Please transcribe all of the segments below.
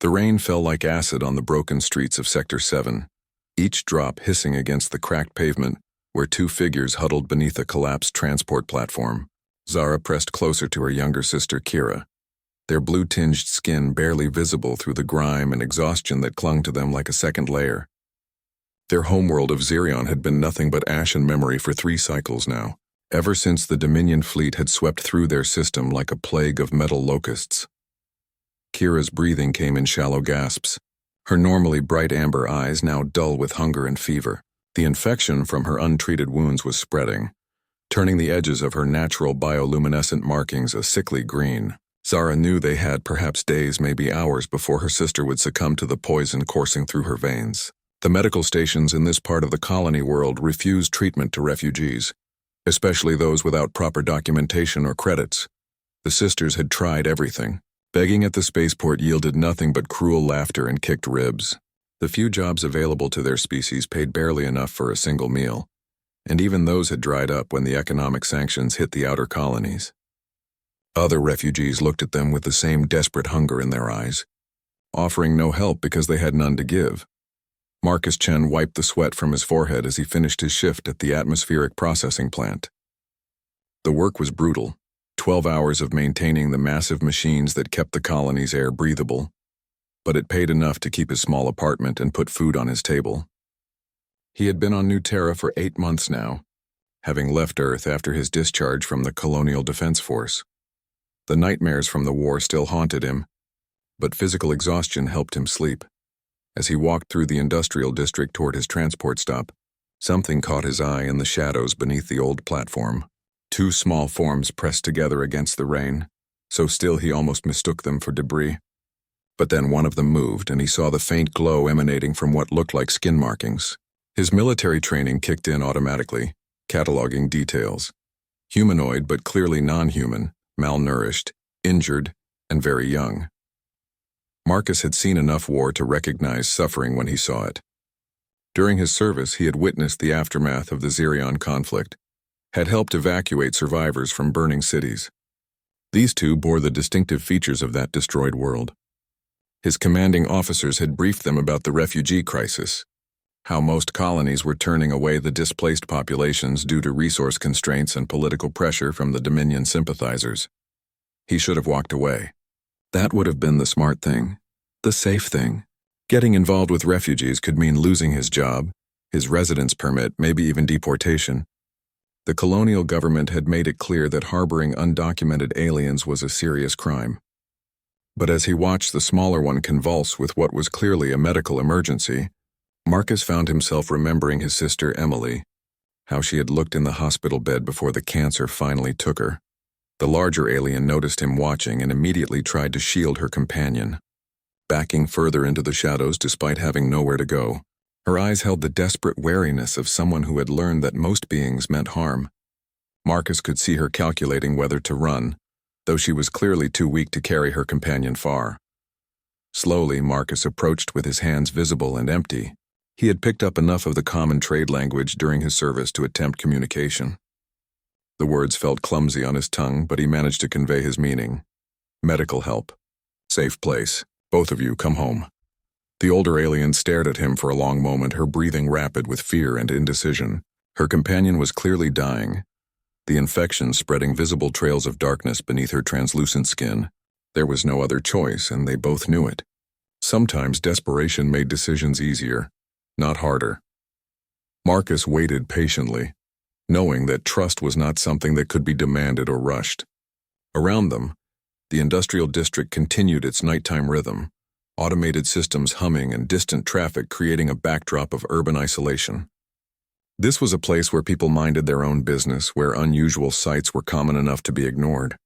The rain fell like acid on the broken streets of Sector 7, each drop hissing against the cracked pavement where two figures huddled beneath a collapsed transport platform. Zara pressed closer to her younger sister Kira, their blue-tinged skin barely visible through the grime and exhaustion that clung to them like a second layer. Their homeworld of Xerion had been nothing but ash and memory for 3 cycles now, ever since the Dominion fleet had swept through their system like a plague of metal locusts. Kira's breathing came in shallow gasps, her normally bright amber eyes now dull with hunger and fever. The infection from her untreated wounds was spreading, turning the edges of her natural bioluminescent markings a sickly green. Zara knew they had perhaps days, maybe hours, before her sister would succumb to the poison coursing through her veins. The medical stations in this part of the colony world refused treatment to refugees, especially those without proper documentation or credits. The sisters had tried everything. Begging at the spaceport yielded nothing but cruel laughter and kicked ribs. The few jobs available to their species paid barely enough for a single meal, and even those had dried up when the economic sanctions hit the outer colonies. Other refugees looked at them with the same desperate hunger in their eyes, offering no help because they had none to give. Marcus Chen wiped the sweat from his forehead as he finished his shift at the atmospheric processing plant. The work was brutal. 12 hours of maintaining the massive machines that kept the colony's air breathable, but it paid enough to keep his small apartment and put food on his table. He had been on New Terra for 8 months now, having left Earth after his discharge from the Colonial Defense Force. The nightmares from the war still haunted him, but physical exhaustion helped him sleep. As he walked through the industrial district toward his transport stop, something caught his eye in the shadows beneath the old platform. 2 small forms pressed together against the rain, so still he almost mistook them for debris. But then one of them moved, and he saw the faint glow emanating from what looked like skin markings. His military training kicked in automatically, cataloging details. Humanoid but clearly non-human, malnourished, injured, and very young. Marcus had seen enough war to recognize suffering when he saw it. During his service, he had witnessed the aftermath of the Xerion conflict, had helped evacuate survivors from burning cities. These 2 bore the distinctive features of that destroyed world. His commanding officers had briefed them about the refugee crisis, how most colonies were turning away the displaced populations due to resource constraints and political pressure from the Dominion sympathizers. He should have walked away. That would have been the smart thing, the safe thing. Getting involved with refugees could mean losing his job, his residence permit, maybe even deportation. The colonial government had made it clear that harboring undocumented aliens was a serious crime. But as he watched the smaller one convulse with what was clearly a medical emergency, Marcus found himself remembering his sister Emily, how she had looked in the hospital bed before the cancer finally took her. The larger alien noticed him watching and immediately tried to shield her companion, backing further into the shadows despite having nowhere to go. Her eyes held the desperate wariness of someone who had learned that most beings meant harm. Marcus could see her calculating whether to run, though she was clearly too weak to carry her companion far. Slowly, Marcus approached with his hands visible and empty. He had picked up enough of the common trade language during his service to attempt communication. The words felt clumsy on his tongue, but he managed to convey his meaning. Medical help. Safe place. Both of you, come home. The older alien stared at him for a long moment, her breathing rapid with fear and indecision. Her companion was clearly dying, the infection spreading visible trails of darkness beneath her translucent skin. There was no other choice, and they both knew it. Sometimes desperation made decisions easier, not harder. Marcus waited patiently, knowing that trust was not something that could be demanded or rushed. Around them, the industrial district continued its nighttime rhythm, automated systems humming and distant traffic creating a backdrop of urban isolation. This was a place where people minded their own business, where unusual sights were common enough to be ignored.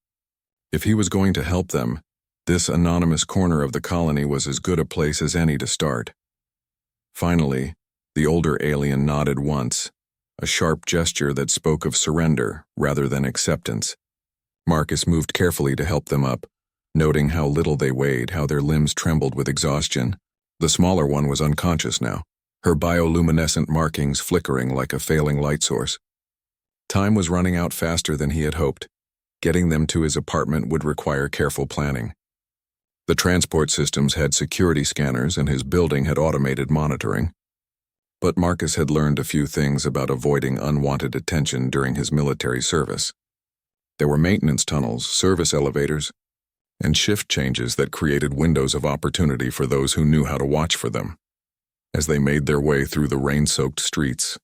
If he was going to help them, this anonymous corner of the colony was as good a place as any to start. Finally, the older alien nodded once, a sharp gesture that spoke of surrender rather than acceptance. Marcus moved carefully to help them up, noting how little they weighed, how their limbs trembled with exhaustion. The smaller one was unconscious now, her bioluminescent markings flickering like a failing light source. Time was running out faster than he had hoped. Getting them to his apartment would require careful planning. The transport systems had security scanners and his building had automated monitoring. But Marcus had learned a few things about avoiding unwanted attention during his military service. There were maintenance tunnels, service elevators, and shift changes that created windows of opportunity for those who knew how to watch for them. As they made their way through the rain-soaked streets,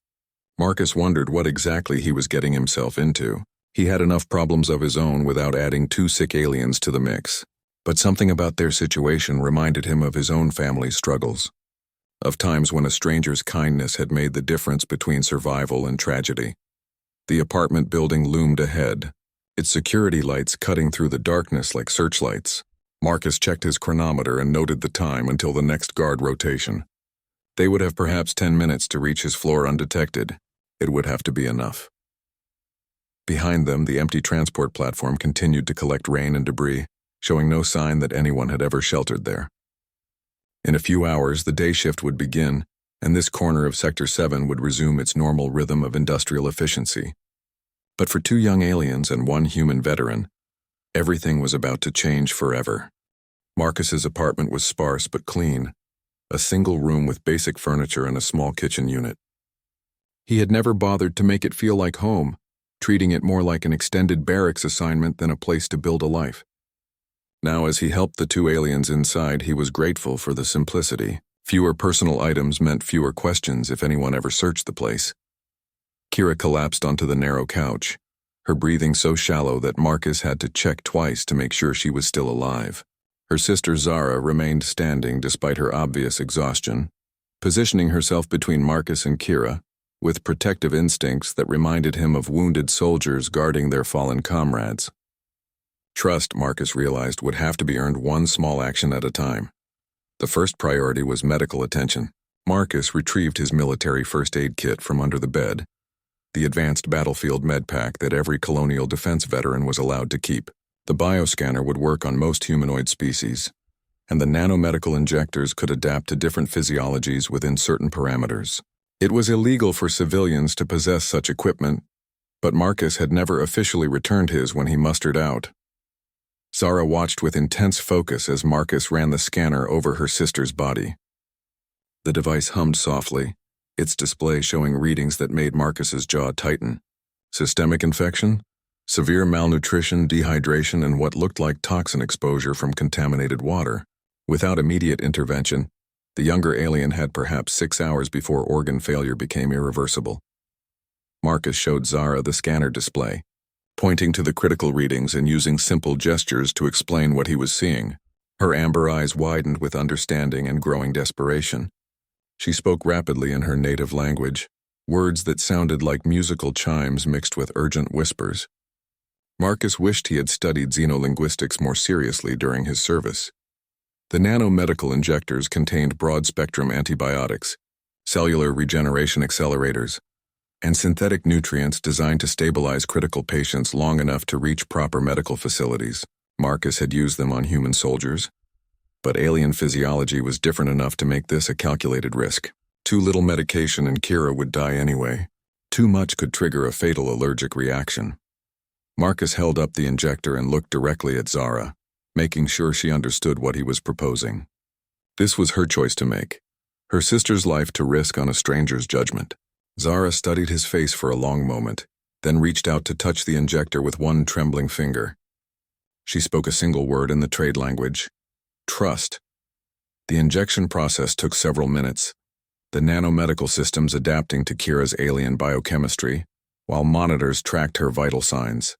Marcus wondered what exactly he was getting himself into. He had enough problems of his own without adding two sick aliens to the mix. But something about their situation reminded him of his own family's struggles, of times when a stranger's kindness had made the difference between survival and tragedy. The apartment building loomed ahead, its security lights cutting through the darkness like searchlights. Marcus checked his chronometer and noted the time until the next guard rotation. They would have perhaps 10 minutes to reach his floor undetected. It would have to be enough. Behind them, the empty transport platform continued to collect rain and debris, showing no sign that anyone had ever sheltered there. In a few hours, the day shift would begin, and this corner of Sector 7 would resume its normal rhythm of industrial efficiency. But for two young aliens and one human veteran, everything was about to change forever. Marcus's apartment was sparse but clean, a single room with basic furniture and a small kitchen unit. He had never bothered to make it feel like home, treating it more like an extended barracks assignment than a place to build a life. Now, as he helped the two aliens inside, he was grateful for the simplicity. Fewer personal items meant fewer questions if anyone ever searched the place. Kira collapsed onto the narrow couch, her breathing so shallow that Marcus had to check twice to make sure she was still alive. Her sister Zara remained standing despite her obvious exhaustion, positioning herself between Marcus and Kira, with protective instincts that reminded him of wounded soldiers guarding their fallen comrades. Trust, Marcus realized, would have to be earned one small action at a time. The first priority was medical attention. Marcus retrieved his military first aid kit from under the bed, the advanced battlefield med pack that every colonial defense veteran was allowed to keep. The bioscanner would work on most humanoid species, and the nanomedical injectors could adapt to different physiologies within certain parameters. It was illegal for civilians to possess such equipment, but Marcus had never officially returned his when he mustered out. Zara watched with intense focus as Marcus ran the scanner over her sister's body. The device hummed softly, its display showing readings that made Marcus's jaw tighten. Systemic infection, severe malnutrition, dehydration, and what looked like toxin exposure from contaminated water. Without immediate intervention, the younger alien had perhaps 6 hours before organ failure became irreversible. Marcus showed Zara the scanner display, pointing to the critical readings and using simple gestures to explain what he was seeing. Her amber eyes widened with understanding and growing desperation. She spoke rapidly in her native language, words that sounded like musical chimes mixed with urgent whispers. Marcus wished he had studied xenolinguistics more seriously during his service. The nanomedical injectors contained broad-spectrum antibiotics, cellular regeneration accelerators, and synthetic nutrients designed to stabilize critical patients long enough to reach proper medical facilities. Marcus had used them on human soldiers, but alien physiology was different enough to make this a calculated risk. Too little medication and Kira would die anyway. Too much could trigger a fatal allergic reaction. Marcus held up the injector and looked directly at Zara, making sure she understood what he was proposing. This was her choice to make, her sister's life to risk on a stranger's judgment. Zara studied his face for a long moment, then reached out to touch the injector with one trembling finger. She spoke a single word in the trade language: trust. The injection process took several minutes, the nanomedical systems adapting to Kira's alien biochemistry, while monitors tracked her vital signs.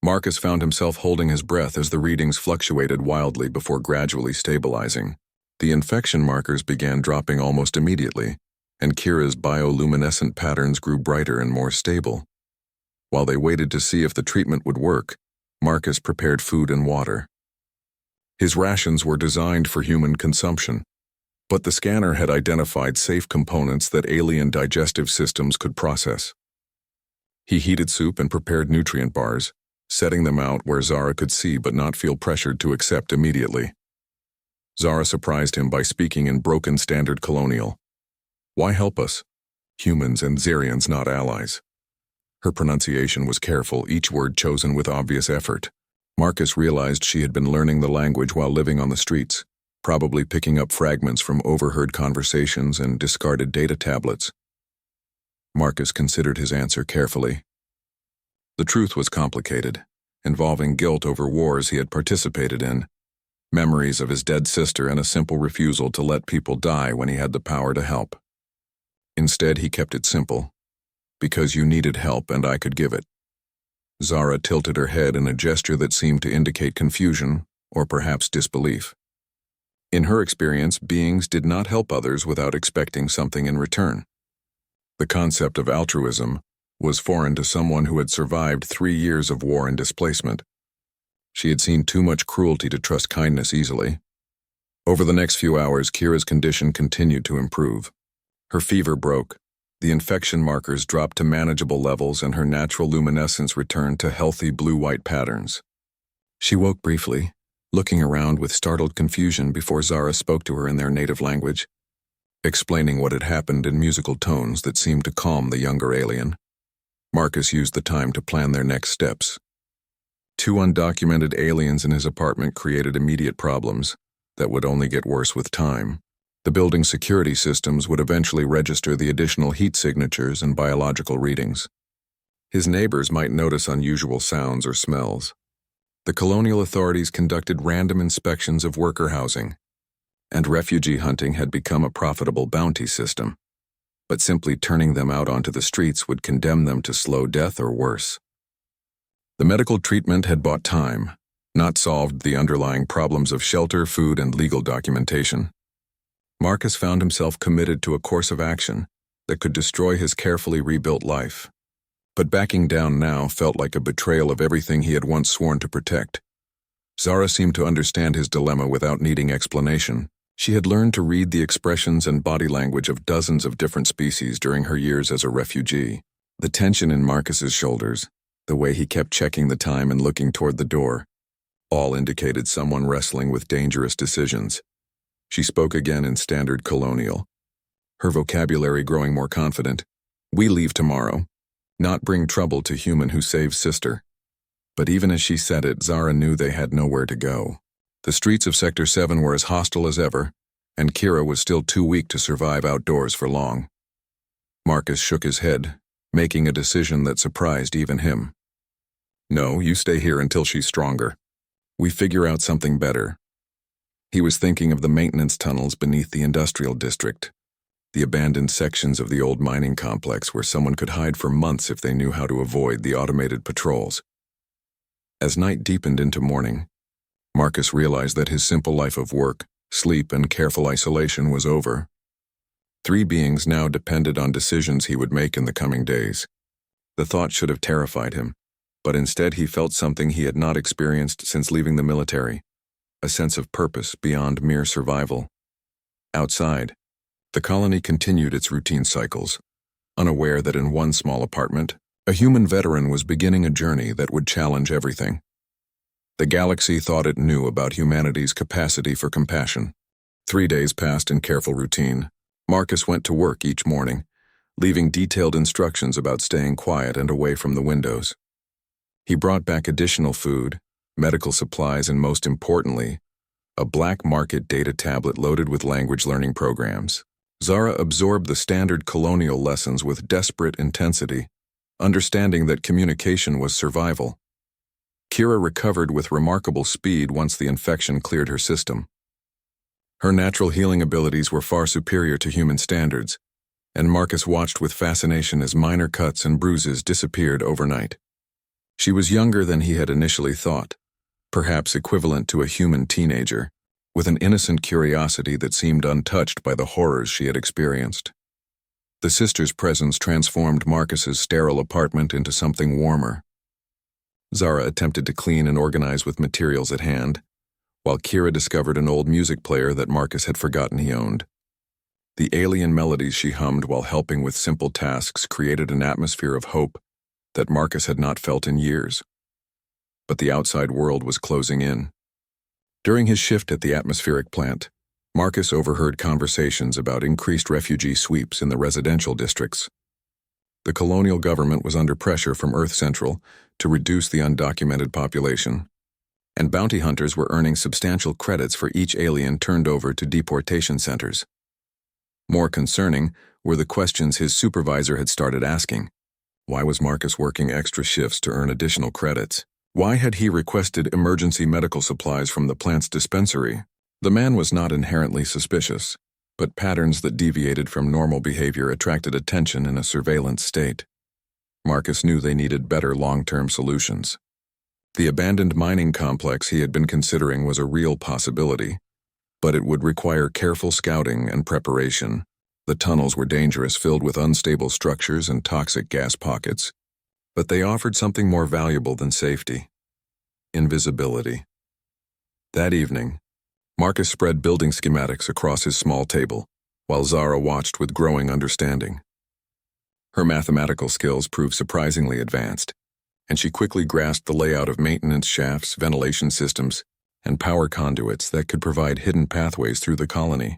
Marcus found himself holding his breath as the readings fluctuated wildly before gradually stabilizing. The infection markers began dropping almost immediately, and Kira's bioluminescent patterns grew brighter and more stable. While they waited to see if the treatment would work, Marcus prepared food and water. His rations were designed for human consumption, but the scanner had identified safe components that alien digestive systems could process. He heated soup and prepared nutrient bars, setting them out where Zara could see but not feel pressured to accept immediately. Zara surprised him by speaking in broken standard colonial. Why help us? Humans and Xerians, not allies. Her pronunciation was careful, each word chosen with obvious effort. Marcus realized she had been learning the language while living on the streets, probably picking up fragments from overheard conversations and discarded data tablets. Marcus considered his answer carefully. The truth was complicated, involving guilt over wars he had participated in, memories of his dead sister, and a simple refusal to let people die when he had the power to help. Instead, he kept it simple. Because you needed help and I could give it. Zara tilted her head in a gesture that seemed to indicate confusion, or perhaps disbelief. In her experience, beings did not help others without expecting something in return. The concept of altruism was foreign to someone who had survived 3 years of war and displacement. She had seen too much cruelty to trust kindness easily. Over the next few hours, Kira's condition continued to improve. Her fever broke, the infection markers dropped to manageable levels, and her natural luminescence returned to healthy blue-white patterns. She woke briefly, looking around with startled confusion before Zara spoke to her in their native language, explaining what had happened in musical tones that seemed to calm the younger alien. Marcus used the time to plan their next steps. 2 undocumented aliens in his apartment created immediate problems that would only get worse with time. The building's security systems would eventually register the additional heat signatures and biological readings. His neighbors might notice unusual sounds or smells. The colonial authorities conducted random inspections of worker housing, and refugee hunting had become a profitable bounty system. But simply turning them out onto the streets would condemn them to slow death or worse. The medical treatment had bought time, not solved the underlying problems of shelter, food, and legal documentation. Marcus found himself committed to a course of action that could destroy his carefully rebuilt life. But backing down now felt like a betrayal of everything he had once sworn to protect. Zara seemed to understand his dilemma without needing explanation. She had learned to read the expressions and body language of dozens of different species during her years as a refugee. The tension in Marcus's shoulders, the way he kept checking the time and looking toward the door, all indicated someone wrestling with dangerous decisions. She spoke again in standard colonial, her vocabulary growing more confident. "We leave tomorrow. Not bring trouble to human who saves sister." But even as she said it, Zara knew they had nowhere to go. The streets of Sector 7 were as hostile as ever, and Kira was still too weak to survive outdoors for long. Marcus shook his head, making a decision that surprised even him. "No, you stay here until she's stronger. We figure out something better." He was thinking of the maintenance tunnels beneath the industrial district, the abandoned sections of the old mining complex where someone could hide for months if they knew how to avoid the automated patrols. As night deepened into morning, Marcus realized that his simple life of work, sleep, and careful isolation was over. 3 beings now depended on decisions he would make in the coming days. The thought should have terrified him, but instead he felt something he had not experienced since leaving the military, a sense of purpose beyond mere survival. Outside, the colony continued its routine cycles, unaware that in one small apartment, a human veteran was beginning a journey that would challenge everything. The galaxy thought it knew about humanity's capacity for compassion. 3 days passed in careful routine. Marcus went to work each morning, leaving detailed instructions about staying quiet and away from the windows. He brought back additional food, medical supplies, and most importantly, a black market data tablet loaded with language learning programs. Zara absorbed the standard colonial lessons with desperate intensity, understanding that communication was survival. Kira recovered with remarkable speed once the infection cleared her system. Her natural healing abilities were far superior to human standards, and Marcus watched with fascination as minor cuts and bruises disappeared overnight. She was younger than he had initially thought, perhaps equivalent to a human teenager, with an innocent curiosity that seemed untouched by the horrors she had experienced. The sister's presence transformed Marcus's sterile apartment into something warmer. Zara attempted to clean and organize with materials at hand, while Kira discovered an old music player that Marcus had forgotten he owned. The alien melodies she hummed while helping with simple tasks created an atmosphere of hope that Marcus had not felt in years. But the outside world was closing in. During his shift at the atmospheric plant, Marcus overheard conversations about increased refugee sweeps in the residential districts. The colonial government was under pressure from Earth Central to reduce the undocumented population, and bounty hunters were earning substantial credits for each alien turned over to deportation centers. More concerning were the questions his supervisor had started asking. Why was Marcus working extra shifts to earn additional credits? Why had he requested emergency medical supplies from the plant's dispensary? The man was not inherently suspicious, but patterns that deviated from normal behavior attracted attention in a surveillance state. Marcus knew they needed better long-term solutions. The abandoned mining complex he had been considering was a real possibility, but it would require careful scouting and preparation. The tunnels were dangerous, filled with unstable structures and toxic gas pockets, but they offered something more valuable than safety: invisibility. That evening, Marcus spread building schematics across his small table, while Zara watched with growing understanding. Her mathematical skills proved surprisingly advanced, and she quickly grasped the layout of maintenance shafts, ventilation systems, and power conduits that could provide hidden pathways through the colony.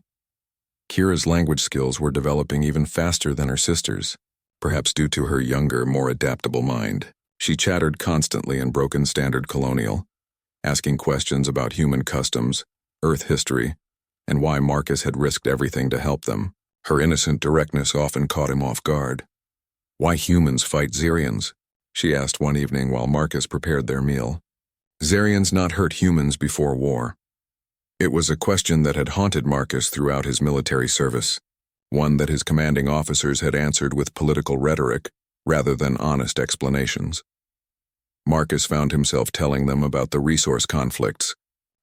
Kira's language skills were developing even faster than her sister's, perhaps due to her younger, more adaptable mind. She chattered constantly in broken standard colonial, asking questions about human customs, Earth history, and why Marcus had risked everything to help them. Her innocent directness often caught him off guard. Why humans fight Xerians? She asked one evening while Marcus prepared their meal. Xerians not hurt humans before war. It was a question that had haunted Marcus throughout his military service, one that his commanding officers had answered with political rhetoric rather than honest explanations. Marcus found himself telling them about the resource conflicts,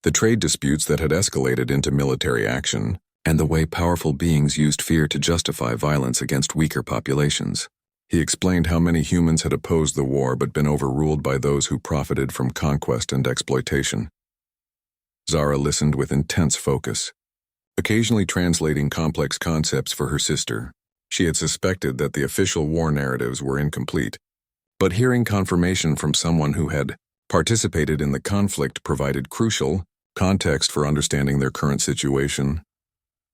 the trade disputes that had escalated into military action, and the way powerful beings used fear to justify violence against weaker populations. He explained how many humans had opposed the war but been overruled by those who profited from conquest and exploitation. Zara listened with intense focus, occasionally translating complex concepts for her sister. She had suspected that the official war narratives were incomplete, but hearing confirmation from someone who had participated in the conflict provided crucial context for understanding their current situation.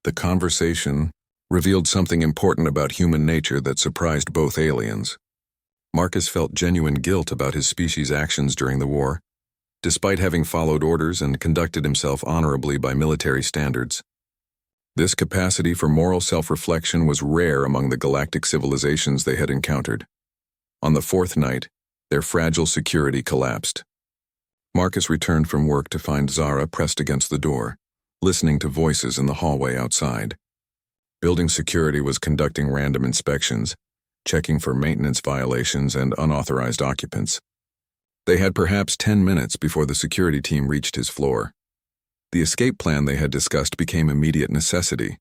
The conversation revealed something important about human nature that surprised both aliens. Marcus felt genuine guilt about his species' actions during the war, despite having followed orders and conducted himself honorably by military standards. This capacity for moral self-reflection was rare among the galactic civilizations they had encountered. On the fourth night, their fragile security collapsed. Marcus returned from work to find Zara pressed against the door, listening to voices in the hallway outside. Building security was conducting random inspections, checking for maintenance violations and unauthorized occupants. They had perhaps 10 minutes before the security team reached his floor. The escape plan they had discussed became immediate necessity.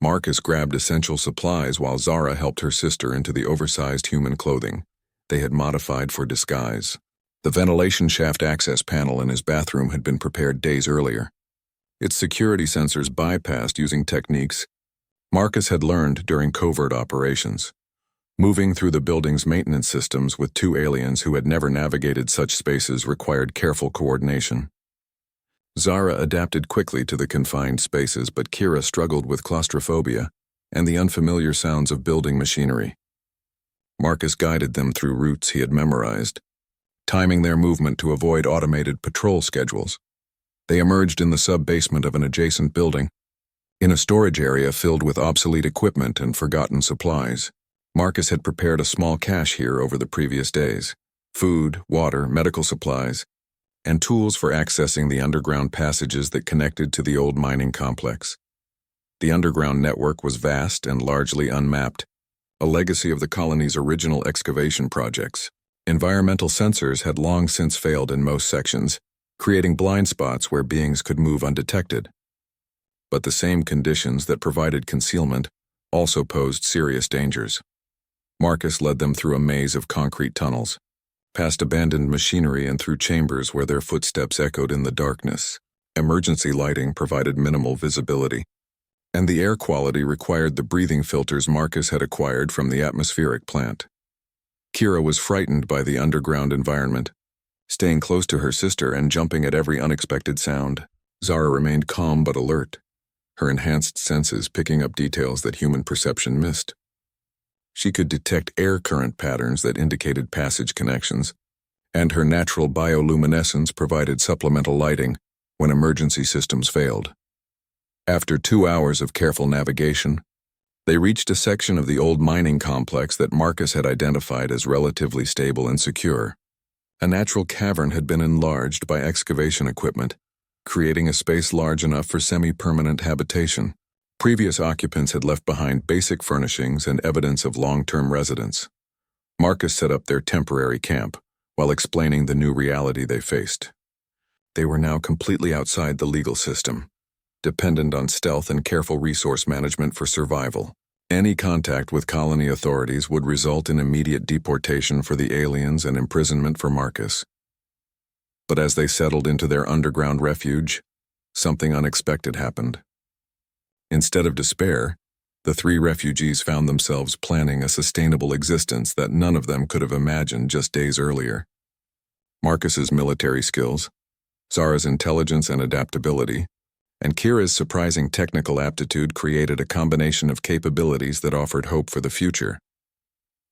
Marcus grabbed essential supplies while Zara helped her sister into the oversized human clothing they had modified for disguise. The ventilation shaft access panel in his bathroom had been prepared days earlier. Its security sensors bypassed using techniques Marcus had learned during covert operations. Moving through the building's maintenance systems with two aliens who had never navigated such spaces required careful coordination. Zara adapted quickly to the confined spaces, but Kira struggled with claustrophobia and the unfamiliar sounds of building machinery. Marcus guided them through routes he had memorized, timing their movement to avoid automated patrol schedules. They emerged in the sub-basement of an adjacent building, in a storage area filled with obsolete equipment and forgotten supplies. Marcus had prepared a small cache here over the previous days: food, water, medical supplies, and tools for accessing the underground passages that connected to the old mining complex. The underground network was vast and largely unmapped, a legacy of the colony's original excavation projects. Environmental sensors had long since failed in most sections, creating blind spots where beings could move undetected. But the same conditions that provided concealment also posed serious dangers. Marcus led them through a maze of concrete tunnels, past abandoned machinery and through chambers where their footsteps echoed in the darkness. Emergency lighting provided minimal visibility, and the air quality required the breathing filters Marcus had acquired from the atmospheric plant. Kira was frightened by the underground environment, staying close to her sister and jumping at every unexpected sound. Zara remained calm but alert, her enhanced senses picking up details that human perception missed. She could detect air current patterns that indicated passage connections, and her natural bioluminescence provided supplemental lighting when emergency systems failed. After 2 hours of careful navigation, they reached a section of the old mining complex that Marcus had identified as relatively stable and secure. A natural cavern had been enlarged by excavation equipment, creating a space large enough for semi-permanent habitation. Previous occupants had left behind basic furnishings and evidence of long-term residence. Marcus set up their temporary camp, while explaining the new reality they faced. They were now completely outside the legal system, dependent on stealth and careful resource management for survival. Any contact with colony authorities would result in immediate deportation for the aliens and imprisonment for Marcus. But as they settled into their underground refuge, something unexpected happened. Instead of despair, the 3 refugees found themselves planning a sustainable existence that none of them could have imagined just days earlier. Marcus's military skills, Zara's intelligence and adaptability, and Kira's surprising technical aptitude created a combination of capabilities that offered hope for the future.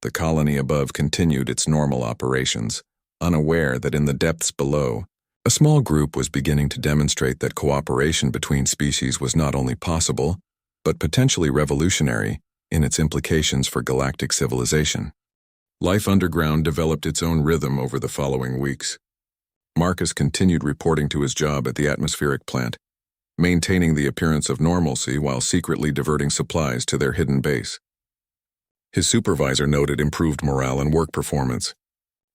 The colony above continued its normal operations, unaware that in the depths below, a small group was beginning to demonstrate that cooperation between species was not only possible, but potentially revolutionary in its implications for galactic civilization. Life underground developed its own rhythm over the following weeks. Marcus continued reporting to his job at the atmospheric plant, maintaining the appearance of normalcy while secretly diverting supplies to their hidden base. His supervisor noted improved morale and work performance,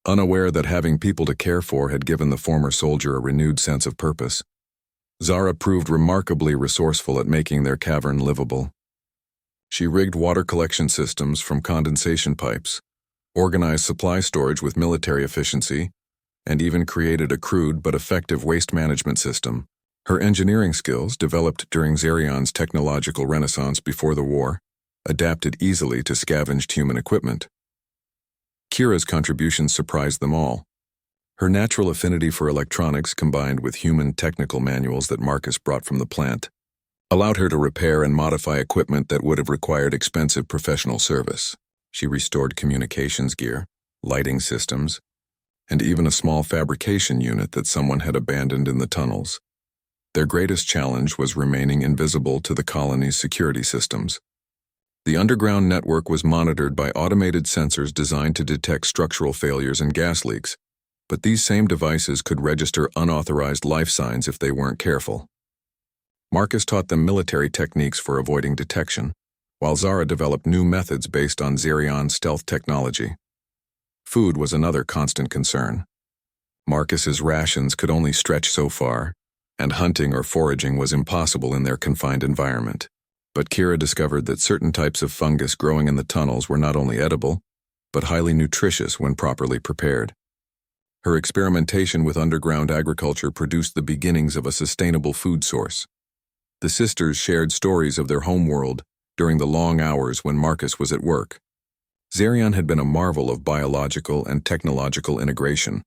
unaware that having people to care for had given the former soldier a renewed sense of purpose. Zara proved remarkably resourceful at making their cavern livable. She rigged water collection systems from condensation pipes, organized supply storage with military efficiency, and even created a crude but effective waste management system. Her engineering skills, developed during Xerion's technological renaissance before the war, adapted easily to scavenged human equipment. Kira's contributions surprised them all. Her natural affinity for electronics combined with human technical manuals that Marcus brought from the plant allowed her to repair and modify equipment that would have required expensive professional service. She restored communications gear, lighting systems, and even a small fabrication unit that someone had abandoned in the tunnels. Their greatest challenge was remaining invisible to the colony's security systems. The underground network was monitored by automated sensors designed to detect structural failures and gas leaks, but these same devices could register unauthorized life signs if they weren't careful. Marcus taught them military techniques for avoiding detection, while Zara developed new methods based on Xerion's stealth technology. Food was another constant concern. Marcus's rations could only stretch so far, and hunting or foraging was impossible in their confined environment. But Kira discovered that certain types of fungus growing in the tunnels were not only edible, but highly nutritious when properly prepared. Her experimentation with underground agriculture produced the beginnings of a sustainable food source. The sisters shared stories of their homeworld during the long hours when Marcus was at work. Xerion had been a marvel of biological and technological integration,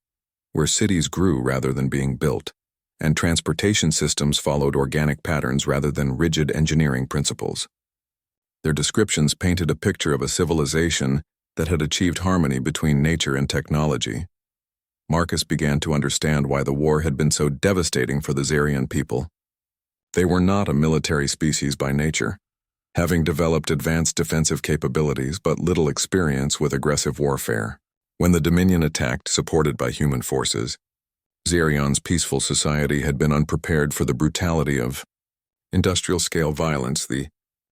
where cities grew rather than being built, and transportation systems followed organic patterns rather than rigid engineering principles. Their descriptions painted a picture of a civilization that had achieved harmony between nature and technology. Marcus began to understand why the war had been so devastating for the Xerion people. They were not a military species by nature, having developed advanced defensive capabilities but little experience with aggressive warfare. When the Dominion attacked, supported by human forces, Xerion's peaceful society had been unprepared for the brutality of industrial-scale violence. The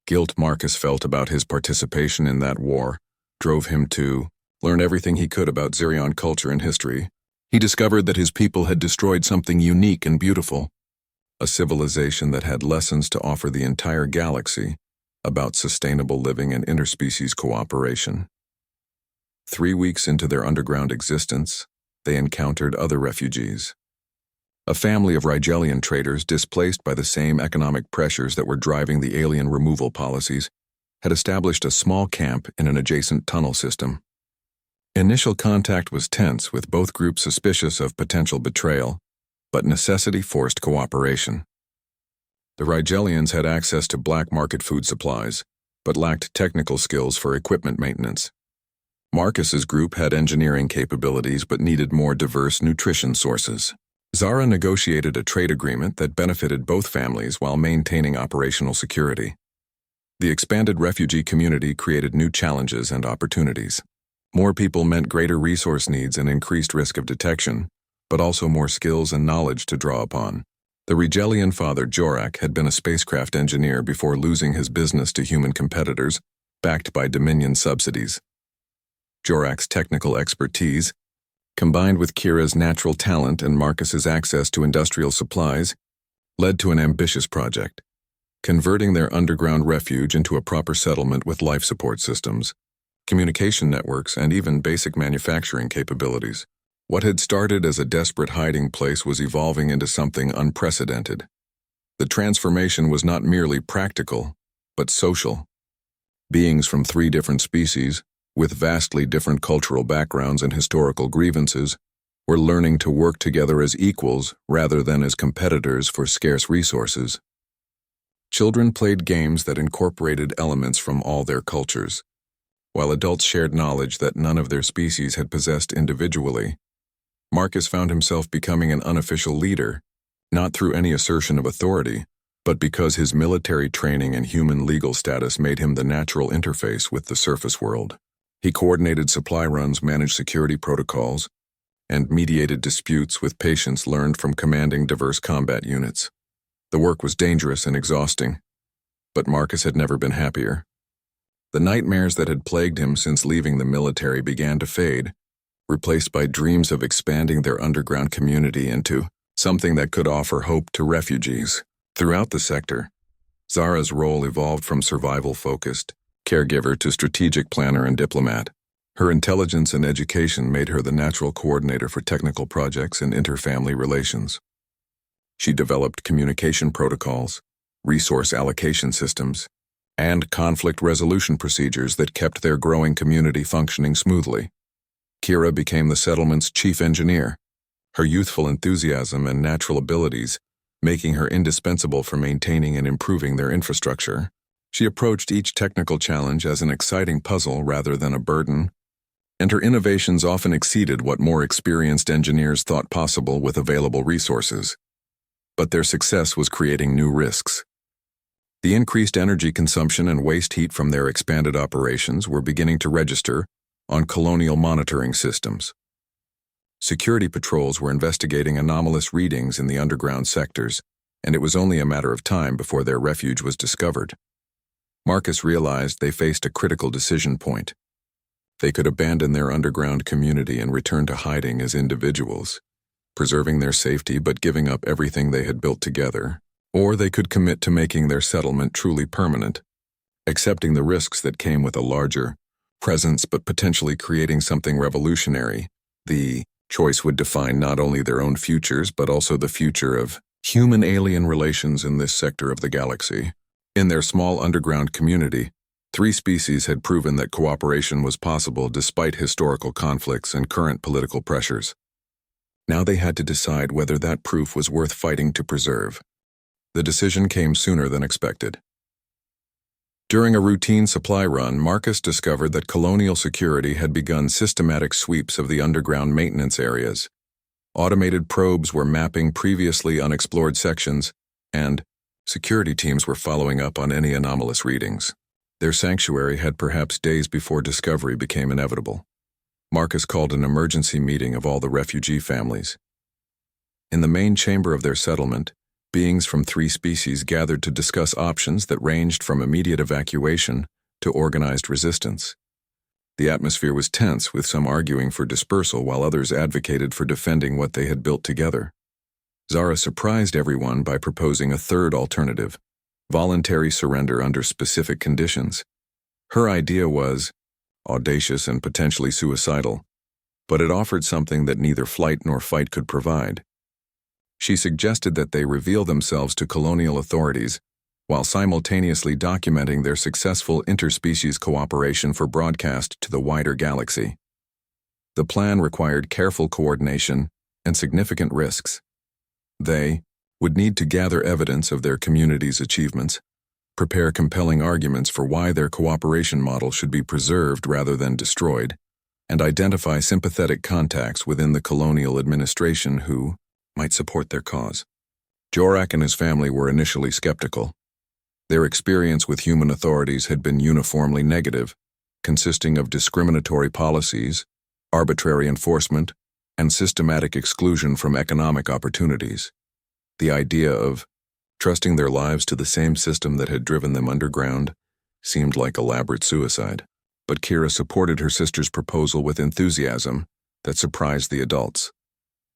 guilt Marcus felt about his participation in that war drove him to learn everything he could about Xerion culture and history. He discovered that his people had destroyed something unique and beautiful, a civilization that had lessons to offer the entire galaxy about sustainable living and interspecies cooperation. 3 weeks into their underground existence, they encountered other refugees. A family of Rigelian traders displaced by the same economic pressures that were driving the alien removal policies had established a small camp in an adjacent tunnel system. Initial contact was tense, with both groups suspicious of potential betrayal, but necessity forced cooperation. The Rigelians had access to black market food supplies, but lacked technical skills for equipment maintenance. Marcus's group had engineering capabilities but needed more diverse nutrition sources. Zara negotiated a trade agreement that benefited both families while maintaining operational security. The expanded refugee community created new challenges and opportunities. More people meant greater resource needs and increased risk of detection, but also more skills and knowledge to draw upon. The Rigelian father Jorak had been a spacecraft engineer before losing his business to human competitors, backed by Dominion subsidies. Jorak's technical expertise, combined with Kira's natural talent and Marcus's access to industrial supplies, led to an ambitious project, converting their underground refuge into a proper settlement with life support systems, communication networks, and even basic manufacturing capabilities. What had started as a desperate hiding place was evolving into something unprecedented. The transformation was not merely practical, but social. Beings from 3 different species, with vastly different cultural backgrounds and historical grievances, were learning to work together as equals rather than as competitors for scarce resources. Children played games that incorporated elements from all their cultures, while adults shared knowledge that none of their species had possessed individually. Marcus found himself becoming an unofficial leader, not through any assertion of authority, but because his military training and human legal status made him the natural interface with the surface world. He coordinated supply runs, managed security protocols, and mediated disputes with patients learned from commanding diverse combat units. The work was dangerous and exhausting, but Marcus had never been happier. The nightmares that had plagued him since leaving the military began to fade, replaced by dreams of expanding their underground community into something that could offer hope to refugees. Throughout the sector, Zara's role evolved from survival-focused caregiver to strategic planner and diplomat. Her intelligence and education made her the natural coordinator for technical projects and inter-family relations. She developed communication protocols, resource allocation systems, and conflict resolution procedures that kept their growing community functioning smoothly. Kira became the settlement's chief engineer, her youthful enthusiasm and natural abilities making her indispensable for maintaining and improving their infrastructure. She approached each technical challenge as an exciting puzzle rather than a burden, and her innovations often exceeded what more experienced engineers thought possible with available resources. But their success was creating new risks. The increased energy consumption and waste heat from their expanded operations were beginning to register on colonial monitoring systems. Security patrols were investigating anomalous readings in the underground sectors, and it was only a matter of time before their refuge was discovered. Marcus realized they faced a critical decision point. They could abandon their underground community and return to hiding as individuals, preserving their safety but giving up everything they had built together, or they could commit to making their settlement truly permanent, accepting the risks that came with a larger presence but potentially creating something revolutionary. The choice would define not only their own futures but also the future of human-alien relations in this sector of the galaxy. In their small underground community, 3 species had proven that cooperation was possible despite historical conflicts and current political pressures. Now they had to decide whether that proof was worth fighting to preserve. The decision came sooner than expected. During a routine supply run, Marcus discovered that colonial security had begun systematic sweeps of the underground maintenance areas. Automated probes were mapping previously unexplored sections, and security teams were following up on any anomalous readings. Their sanctuary had perhaps days before discovery became inevitable. Marcus called an emergency meeting of all the refugee families. In the main chamber of their settlement, beings from 3 species gathered to discuss options that ranged from immediate evacuation to organized resistance. The atmosphere was tense, with some arguing for dispersal while others advocated for defending what they had built together. Zara surprised everyone by proposing a third alternative: voluntary surrender under specific conditions. Her idea was audacious and potentially suicidal, but it offered something that neither flight nor fight could provide. She suggested that they reveal themselves to colonial authorities while simultaneously documenting their successful interspecies cooperation for broadcast to the wider galaxy. The plan required careful coordination and significant risks. They would need to gather evidence of their community's achievements, prepare compelling arguments for why their cooperation model should be preserved rather than destroyed, and identify sympathetic contacts within the colonial administration who might support their cause. Jorak and his family were initially skeptical. Their experience with human authorities had been uniformly negative, consisting of discriminatory policies, arbitrary enforcement, and systematic exclusion from economic opportunities. The idea of trusting their lives to the same system that had driven them underground seemed like elaborate suicide. But Kira supported her sister's proposal with enthusiasm that surprised the adults.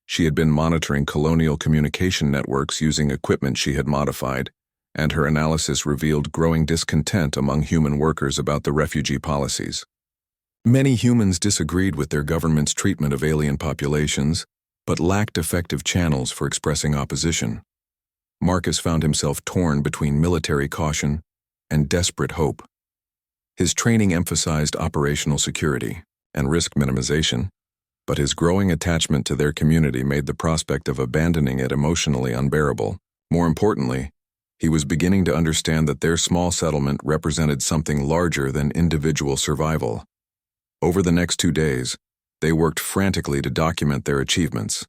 She had been monitoring colonial communication networks using equipment she had modified, and her analysis revealed growing discontent among human workers about the refugee policies. Many humans disagreed with their government's treatment of alien populations, but lacked effective channels for expressing opposition. Marcus found himself torn between military caution and desperate hope. His training emphasized operational security and risk minimization, but his growing attachment to their community made the prospect of abandoning it emotionally unbearable. More importantly, he was beginning to understand that their small settlement represented something larger than individual survival. Over the next 2 days, they worked frantically to document their achievements.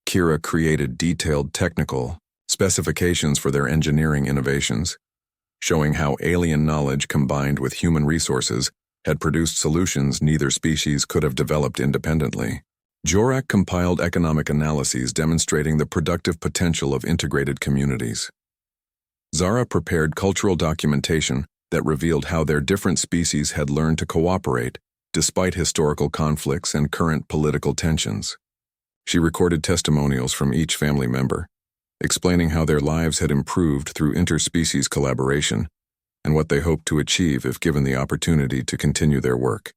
Kira created detailed technical specifications for their engineering innovations, showing how alien knowledge combined with human resources had produced solutions neither species could have developed independently. Jorak compiled economic analyses demonstrating the productive potential of integrated communities. Zara prepared cultural documentation that revealed how their different species had learned to cooperate despite historical conflicts and current political tensions. She recorded testimonials from each family member, explaining how their lives had improved through interspecies collaboration and what they hoped to achieve if given the opportunity to continue their work.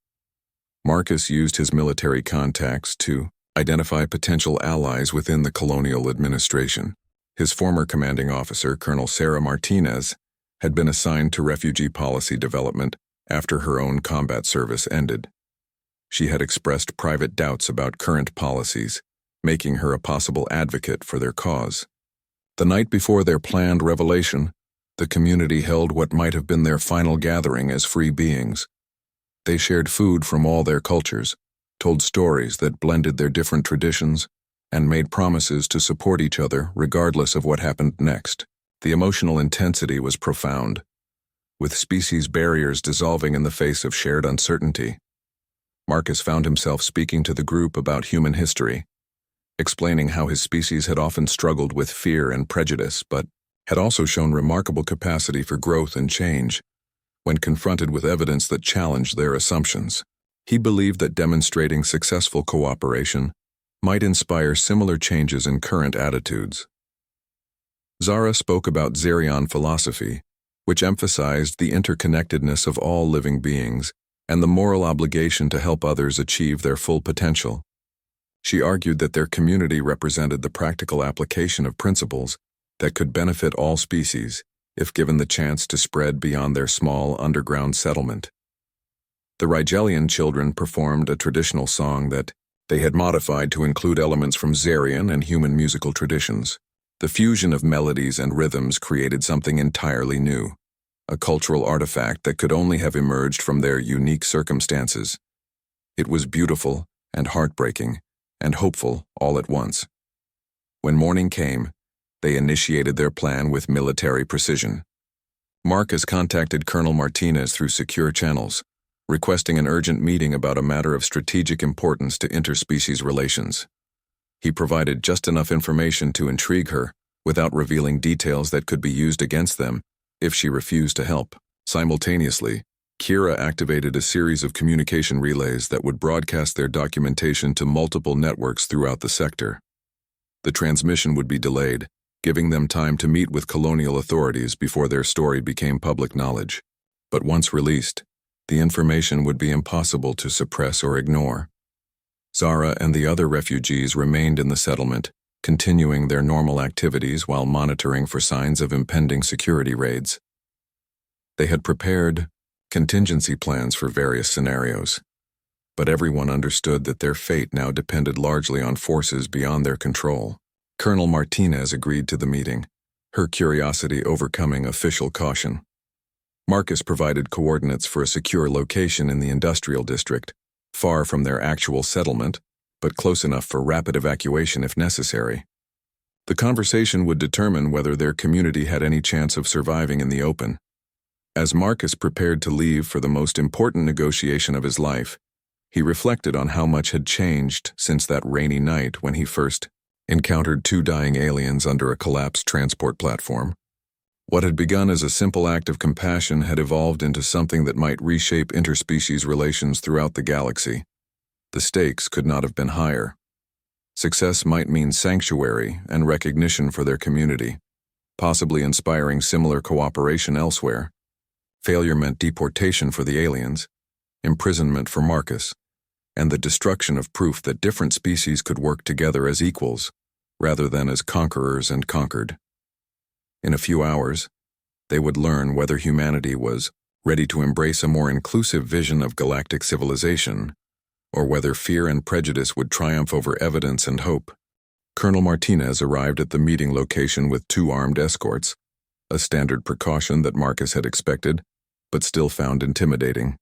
Marcus used his military contacts to identify potential allies within the colonial administration. His former commanding officer, Colonel Sarah Martinez, had been assigned to refugee policy development after her own combat service ended. She had expressed private doubts about current policies, making her a possible advocate for their cause. The night before their planned revelation, the community held what might have been their final gathering as free beings. They shared food from all their cultures, told stories that blended their different traditions, and made promises to support each other regardless of what happened next. The emotional intensity was profound, with species barriers dissolving in the face of shared uncertainty. Marcus found himself speaking to the group about human history, explaining how his species had often struggled with fear and prejudice, but had also shown remarkable capacity for growth and change when confronted with evidence that challenged their assumptions. He believed that demonstrating successful cooperation might inspire similar changes in current attitudes. Zara spoke about Zerion philosophy, which emphasized the interconnectedness of all living beings and the moral obligation to help others achieve their full potential. She argued that their community represented the practical application of principles that could benefit all species if given the chance to spread beyond their small underground settlement. The Rigelian children performed a traditional song that they had modified to include elements from Zerion and human musical traditions. The fusion of melodies and rhythms created something entirely new, a cultural artifact that could only have emerged from their unique circumstances. It was beautiful and heartbreaking and hopeful all at once. When morning came, they initiated their plan with military precision. Marcus contacted Colonel Martinez through secure channels, requesting an urgent meeting about a matter of strategic importance to interspecies relations. He provided just enough information to intrigue her, without revealing details that could be used against them if she refused to help. Simultaneously, Kira activated a series of communication relays that would broadcast their documentation to multiple networks throughout the sector. The transmission would be delayed, giving them time to meet with colonial authorities before their story became public knowledge. But once released, the information would be impossible to suppress or ignore. Zara and the other refugees remained in the settlement, continuing their normal activities while monitoring for signs of impending security raids. They had prepared contingency plans for various scenarios, but everyone understood that their fate now depended largely on forces beyond their control. Colonel Martinez agreed to the meeting, her curiosity overcoming official caution. Marcus provided coordinates for a secure location in the industrial district, far from their actual settlement, but close enough for rapid evacuation if necessary. The conversation would determine whether their community had any chance of surviving in the open. As Marcus prepared to leave for the most important negotiation of his life, he reflected on how much had changed since that rainy night when he first encountered two dying aliens under a collapsed transport platform. What had begun as a simple act of compassion had evolved into something that might reshape interspecies relations throughout the galaxy. The stakes could not have been higher. Success might mean sanctuary and recognition for their community, possibly inspiring similar cooperation elsewhere. Failure meant deportation for the aliens, imprisonment for Marcus, and the destruction of proof that different species could work together as equals, rather than as conquerors and conquered. In a few hours, they would learn whether humanity was ready to embrace a more inclusive vision of galactic civilization, or whether fear and prejudice would triumph over evidence and hope. Colonel Martinez arrived at the meeting location with 2 armed escorts, a standard precaution that Marcus had expected, but still found intimidating.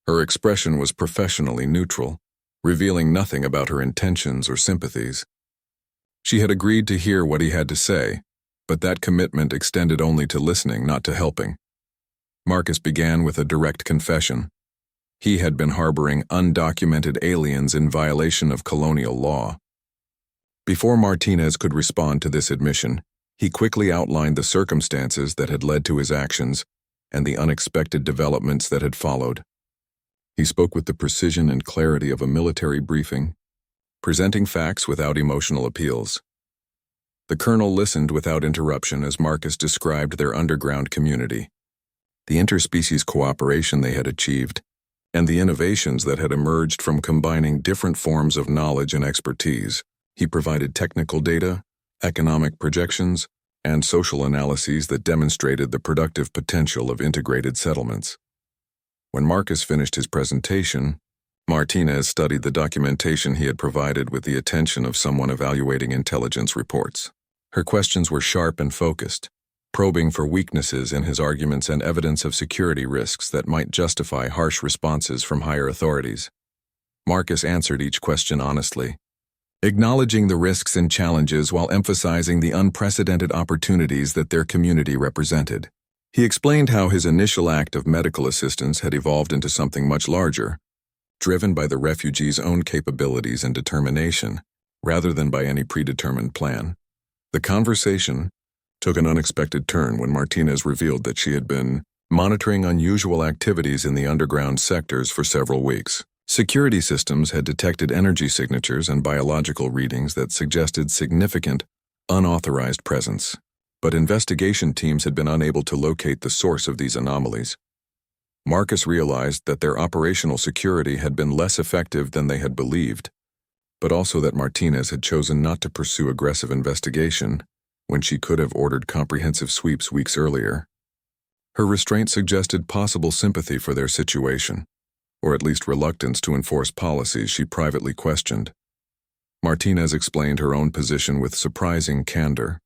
Her expression was professionally neutral, revealing nothing about her intentions or sympathies. She had agreed to hear what he had to say, but that commitment extended only to listening, not to helping. Marcus began with a direct confession. He had been harboring undocumented aliens in violation of colonial law. Before Martinez could respond to this admission, he quickly outlined the circumstances that had led to his actions and the unexpected developments that had followed. He spoke with the precision and clarity of a military briefing, presenting facts without emotional appeals. The colonel listened without interruption as Marcus described their underground community, the interspecies cooperation they had achieved, and the innovations that had emerged from combining different forms of knowledge and expertise. He provided technical data, economic projections, and social analyses that demonstrated the productive potential of integrated settlements. When Marcus finished his presentation, Martinez studied the documentation he had provided with the attention of someone evaluating intelligence reports. Her questions were sharp and focused, probing for weaknesses in his arguments and evidence of security risks that might justify harsh responses from higher authorities. Marcus answered each question honestly, acknowledging the risks and challenges while emphasizing the unprecedented opportunities that their community represented. He explained how his initial act of medical assistance had evolved into something much larger, driven by the refugees' own capabilities and determination, rather than by any predetermined plan. The conversation took an unexpected turn when Martinez revealed that she had been monitoring unusual activities in the underground sectors for several weeks. Security systems had detected energy signatures and biological readings that suggested significant, unauthorized presence, but investigation teams had been unable to locate the source of these anomalies. Marcus realized that their operational security had been less effective than they had believed, but also that Martinez had chosen not to pursue aggressive investigation when she could have ordered comprehensive sweeps weeks earlier. Her restraint suggested possible sympathy for their situation, or at least reluctance to enforce policies she privately questioned. Martinez explained her own position with surprising candor.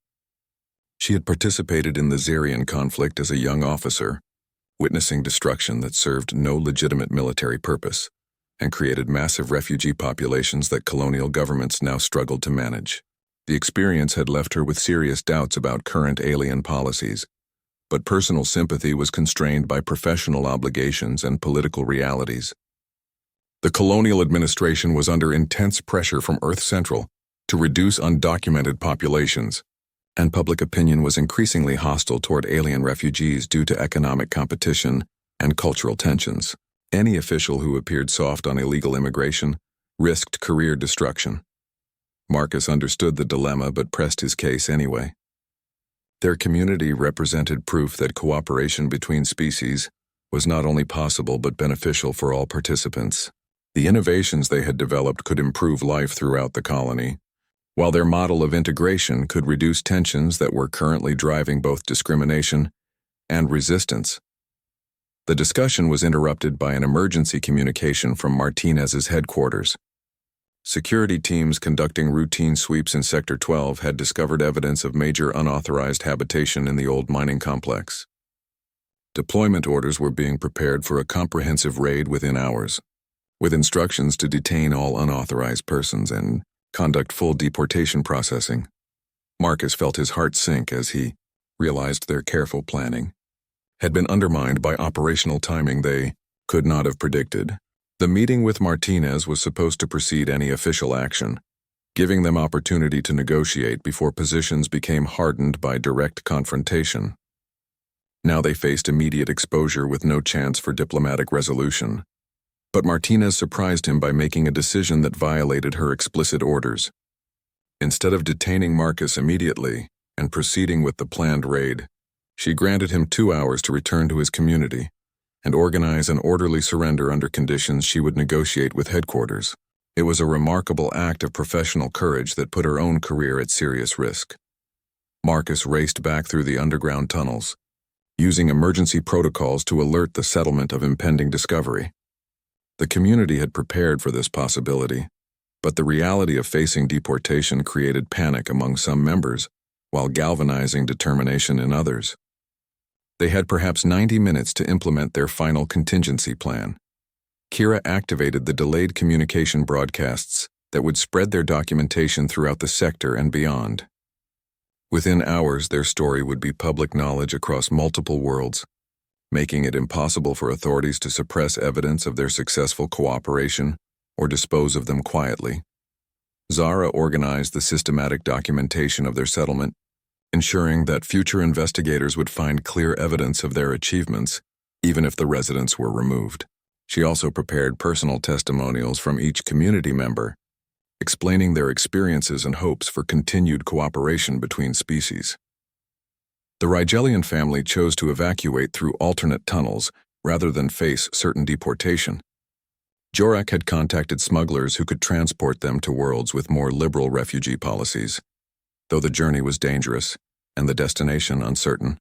She had participated in the Zarian conflict as a young officer, witnessing destruction that served no legitimate military purpose, and created massive refugee populations that colonial governments now struggled to manage. The experience had left her with serious doubts about current alien policies, but personal sympathy was constrained by professional obligations and political realities. The colonial administration was under intense pressure from Earth Central to reduce undocumented populations, and public opinion was increasingly hostile toward alien refugees due to economic competition and cultural tensions. Any official who appeared soft on illegal immigration risked career destruction. Marcus understood the dilemma but pressed his case anyway. Their community represented proof that cooperation between species was not only possible but beneficial for all participants. The innovations they had developed could improve life throughout the colony, while their model of integration could reduce tensions that were currently driving both discrimination and resistance. The discussion was interrupted by an emergency communication from Martinez's headquarters. Security teams conducting routine sweeps in Sector 12 had discovered evidence of major unauthorized habitation in the old mining complex. Deployment orders were being prepared for a comprehensive raid within hours. with instructions to detain all unauthorized persons and conduct full deportation processing. Marcus felt his heart sink as he realized their careful planning had been undermined by operational timing they could not have predicted. The meeting with Martinez was supposed to precede any official action, giving them opportunity to negotiate before positions became hardened by direct confrontation. Now they faced immediate exposure with no chance for diplomatic resolution. But Martinez surprised him by making a decision that violated her explicit orders. Instead of detaining Marcus immediately and proceeding with the planned raid, she granted him 2 hours to return to his community and organize an orderly surrender under conditions she would negotiate with headquarters. It was a remarkable act of professional courage that put her own career at serious risk. Marcus raced back through the underground tunnels, using emergency protocols to alert the settlement of impending discovery. The community had prepared for this possibility, but the reality of facing deportation created panic among some members, while galvanizing determination in others. They had perhaps 90 minutes to implement their final contingency plan. Kira activated the delayed communication broadcasts that would spread their documentation throughout the sector and beyond. Within hours, their story would be public knowledge across multiple worlds, making it impossible for authorities to suppress evidence of their successful cooperation or dispose of them quietly. Zara organized the systematic documentation of their settlement, ensuring that future investigators would find clear evidence of their achievements, even if the residents were removed. She also prepared personal testimonials from each community member, explaining their experiences and hopes for continued cooperation between species. The Rigelian family chose to evacuate through alternate tunnels rather than face certain deportation. Jorak had contacted smugglers who could transport them to worlds with more liberal refugee policies, though the journey was dangerous and the destination uncertain.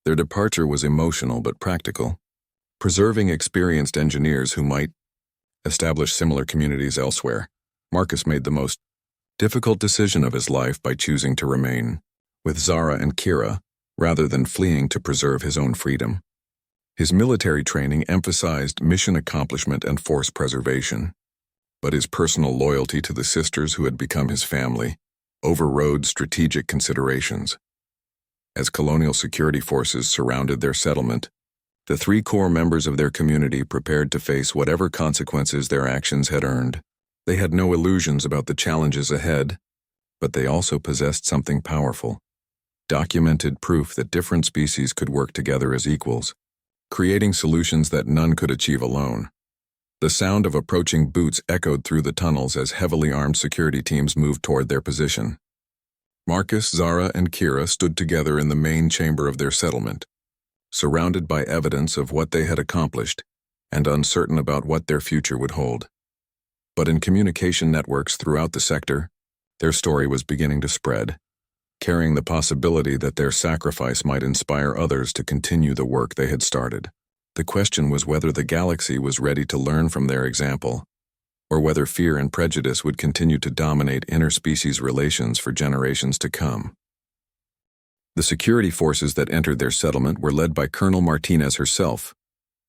Their departure was emotional but practical, preserving experienced engineers who might establish similar communities elsewhere. Marcus made the most difficult decision of his life by choosing to remain with Zara and Kira rather than fleeing to preserve his own freedom. His military training emphasized mission accomplishment and force preservation, but his personal loyalty to the sisters who had become his family overrode strategic considerations. As colonial security forces surrounded their settlement, the 3 core members of their community prepared to face whatever consequences their actions had earned. They had no illusions about the challenges ahead, but they also possessed something powerful: documented proof that different species could work together as equals, creating solutions that none could achieve alone. The sound of approaching boots echoed through the tunnels as heavily armed security teams moved toward their position. Marcus, Zara, and Kira stood together in the main chamber of their settlement, surrounded by evidence of what they had accomplished and uncertain about what their future would hold. But in communication networks throughout the sector, their story was beginning to spread, carrying the possibility that their sacrifice might inspire others to continue the work they had started. The question was whether the galaxy was ready to learn from their example, or whether fear and prejudice would continue to dominate interspecies relations for generations to come. The security forces that entered their settlement were led by Colonel Martinez herself,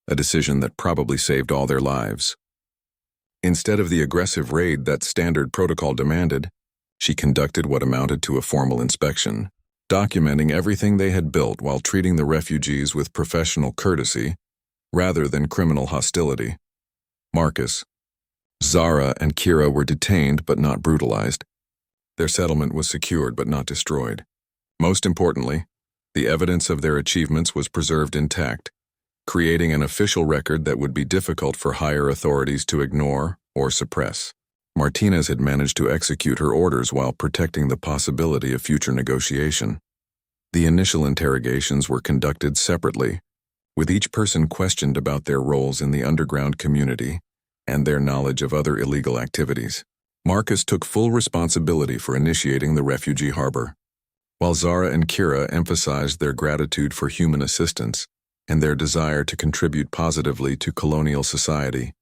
a decision that probably saved all their lives. Instead of the aggressive raid that standard protocol demanded, she conducted what amounted to a formal inspection, documenting everything they had built while treating the refugees with professional courtesy rather than criminal hostility. Marcus, Zara, and Kira were detained but not brutalized. Their settlement was secured but not destroyed. Most importantly, the evidence of their achievements was preserved intact, creating an official record that would be difficult for higher authorities to ignore or suppress. Martinez had managed to execute her orders while protecting the possibility of future negotiation. The initial interrogations were conducted separately, with each person questioned about their roles in the underground community and their knowledge of other illegal activities. Marcus took full responsibility for initiating the refugee harbor, while Zara and Kira emphasized their gratitude for human assistance and their desire to contribute positively to colonial society.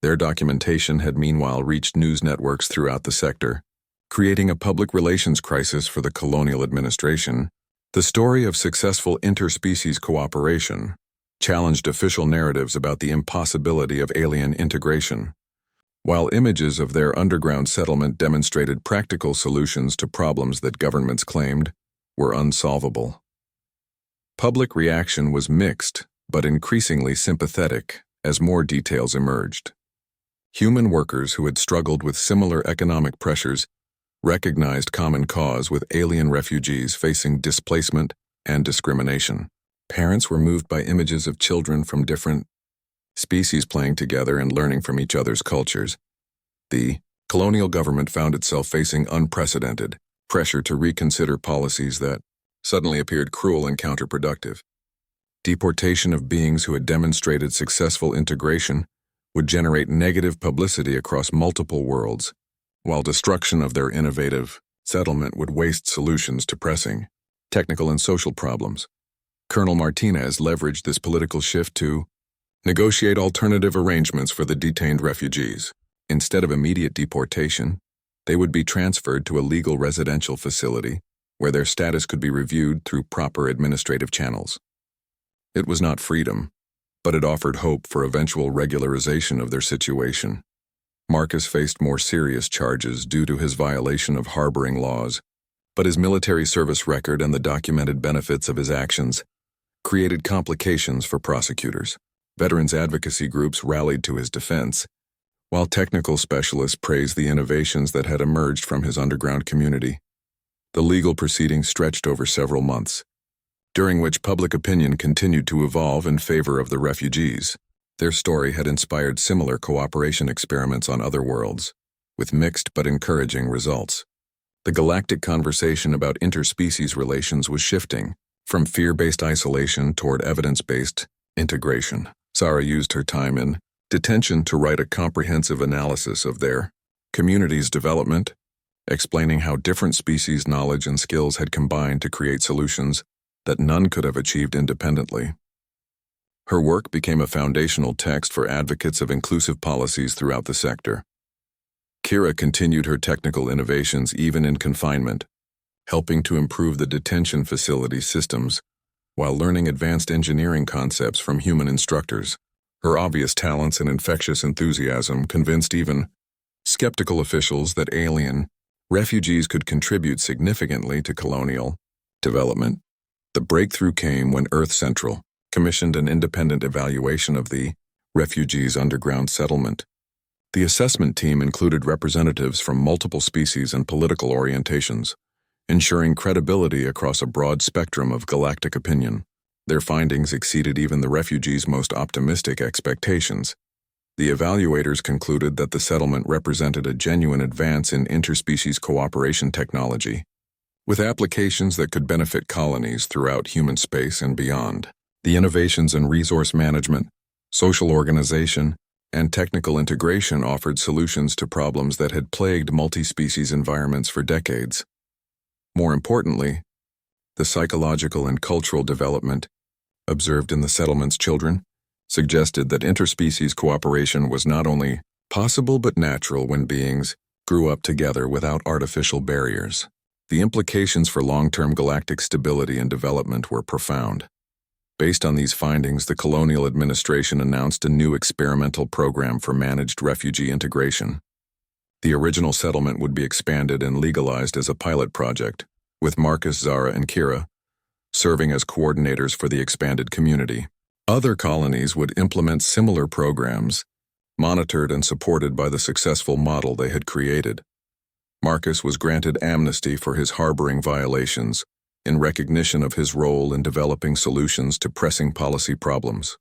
Their documentation had meanwhile reached news networks throughout the sector, creating a public relations crisis for the colonial administration. The story of successful interspecies cooperation challenged official narratives about the impossibility of alien integration, while images of their underground settlement demonstrated practical solutions to problems that governments claimed were unsolvable. Public reaction was mixed, but increasingly sympathetic as more details emerged. Human workers who had struggled with similar economic pressures recognized common cause with alien refugees facing displacement and discrimination. Parents were moved by images of children from different species playing together and learning from each other's cultures. The colonial government found itself facing unprecedented pressure to reconsider policies that suddenly appeared cruel and counterproductive. Deportation of beings who had demonstrated successful integration would generate negative publicity across multiple worlds, while destruction of their innovative settlement would waste solutions to pressing technical and social problems. Colonel Martinez leveraged this political shift to negotiate alternative arrangements for the detained refugees. Instead of immediate deportation, they would be transferred to a legal residential facility where their status could be reviewed through proper administrative channels. It was not freedom, but it offered hope for eventual regularization of their situation. Marcus faced more serious charges due to his violation of harboring laws, but his military service record and the documented benefits of his actions created complications for prosecutors. Veterans advocacy groups rallied to his defense, while technical specialists praised the innovations that had emerged from his underground community. The legal proceedings stretched over several months, during which public opinion continued to evolve in favor of the refugees. Their story had inspired similar cooperation experiments on other worlds, with mixed but encouraging results. The galactic conversation about interspecies relations was shifting from fear-based isolation toward evidence-based integration. Zara used her time in detention to write a comprehensive analysis of their community's development, explaining how different species' knowledge and skills had combined to create solutions that none could have achieved independently. Her work became a foundational text for advocates of inclusive policies throughout the sector. Kira continued her technical innovations even in confinement, helping to improve the detention facility systems while learning advanced engineering concepts from human instructors. Her obvious talents and infectious enthusiasm convinced even skeptical officials that alien refugees could contribute significantly to colonial development. The breakthrough came when Earth Central commissioned an independent evaluation of the refugees' underground settlement. The assessment team included representatives from multiple species and political orientations, ensuring credibility across a broad spectrum of galactic opinion. Their findings exceeded even the refugees' most optimistic expectations. The evaluators concluded that the settlement represented a genuine advance in interspecies cooperation technology, with applications that could benefit colonies throughout human space and beyond. The innovations in resource management, social organization, and technical integration offered solutions to problems that had plagued multi-species environments for decades. More importantly, the psychological and cultural development observed in the settlement's children suggested that interspecies cooperation was not only possible but natural when beings grew up together without artificial barriers. The implications for long-term galactic stability and development were profound. Based on these findings, the colonial administration announced a new experimental program for managed refugee integration. The original settlement would be expanded and legalized as a pilot project, with Marcus, Zara, and Kira serving as coordinators for the expanded community. Other colonies would implement similar programs, monitored and supported by the successful model they had created. Marcus was granted amnesty for his harboring violations in recognition of his role in developing solutions to pressing policy problems.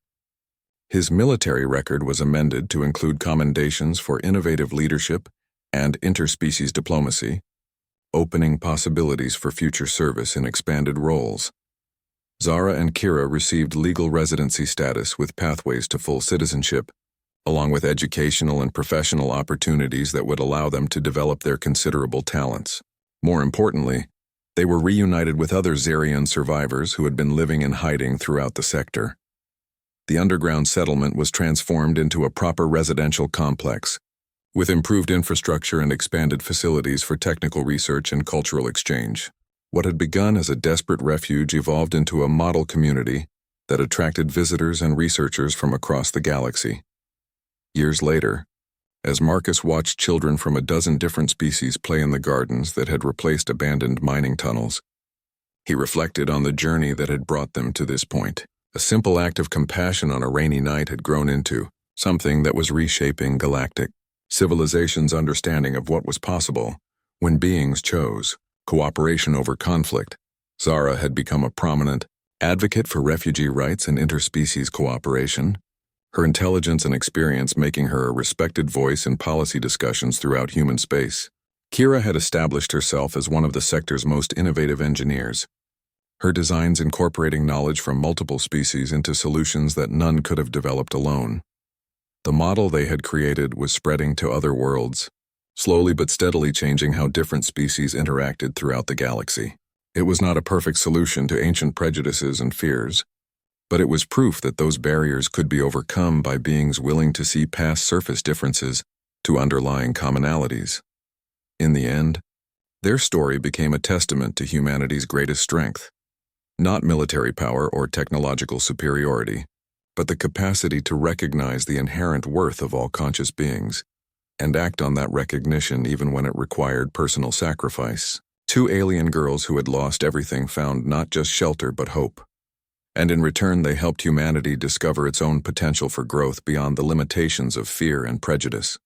His military record was amended to include commendations for innovative leadership and interspecies diplomacy, opening possibilities for future service in expanded roles. Zara and Kira received legal residency status with pathways to full citizenship, along with educational and professional opportunities that would allow them to develop their considerable talents. More importantly, they were reunited with other Zarian survivors who had been living in hiding throughout the sector. The underground settlement was transformed into a proper residential complex, with improved infrastructure and expanded facilities for technical research and cultural exchange. What had begun as a desperate refuge evolved into a model community that attracted visitors and researchers from across the galaxy. Years later, as Marcus watched children from a dozen different species play in the gardens that had replaced abandoned mining tunnels, he reflected on the journey that had brought them to this point. A simple act of compassion on a rainy night had grown into something that was reshaping galactic civilization's understanding of what was possible when beings chose cooperation over conflict. Zara had become a prominent advocate for refugee rights and interspecies cooperation, her intelligence and experience making her a respected voice in policy discussions throughout human space. Kira had established herself as one of the sector's most innovative engineers, her designs incorporating knowledge from multiple species into solutions that none could have developed alone. The model they had created was spreading to other worlds, slowly but steadily changing how different species interacted throughout the galaxy. It was not a perfect solution to ancient prejudices and fears, but it was proof that those barriers could be overcome by beings willing to see past surface differences to underlying commonalities. In the end, their story became a testament to humanity's greatest strength, not military power or technological superiority, but the capacity to recognize the inherent worth of all conscious beings, and act on that recognition even when it required personal sacrifice. Two alien girls who had lost everything found not just shelter but hope, and in return they helped humanity discover its own potential for growth beyond the limitations of fear and prejudice.